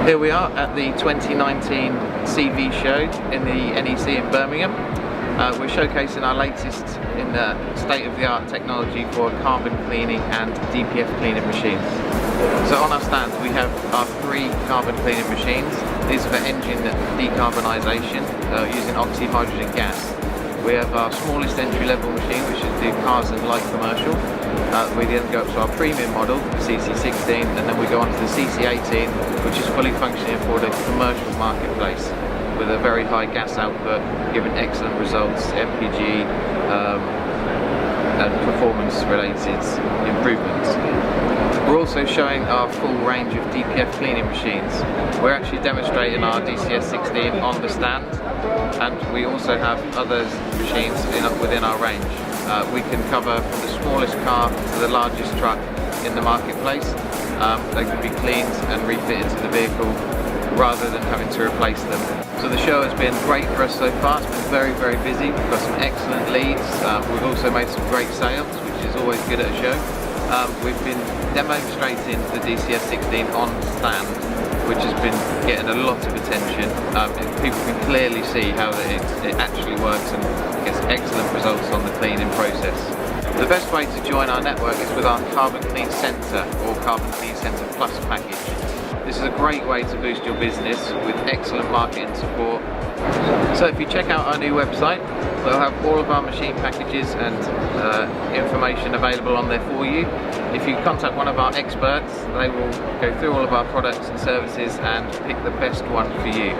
Here we are at the 2019 CV show in the NEC in Birmingham. We're showcasing our latest in the state-of-the-art technology for carbon cleaning and DPF cleaning machines. So on our stand we have our 3 carbon cleaning machines. These are for engine decarbonisation using oxy-hydrogen gas. We have our smallest entry-level machine, which is do cars and light commercial. We then go up to our premium model, CC16, and then we go on to the CC18, which is fully functioning for the commercial marketplace with a very high gas output, giving excellent results, MPG and performance-related improvements. We're also showing our full range of DPF cleaning machines. We're actually demonstrating our DCS16 on the stand, and we also have other machines within our range. We can cover from the smallest car to the largest truck in the marketplace. They can be cleaned and refitted to the vehicle rather than having to replace them. So the show has been great for us so far. It's been very, very busy. We've got some excellent leads. We've also made some great sales, which is always good at a show. We've been demonstrating the DCS16 on stand, which has been getting a lot of attention. People can clearly see how it actually works and gets excellent results on the cleaning process. The best way to join our network is with our Carbon Clean Centre or Carbon Clean Centre Plus package. This is a great way to boost your business with excellent marketing support. So if you check out our new website, we'll have all of our machine packages and information available on there for you. If you contact one of our experts, they will go through all of our products and services and pick the best one for you.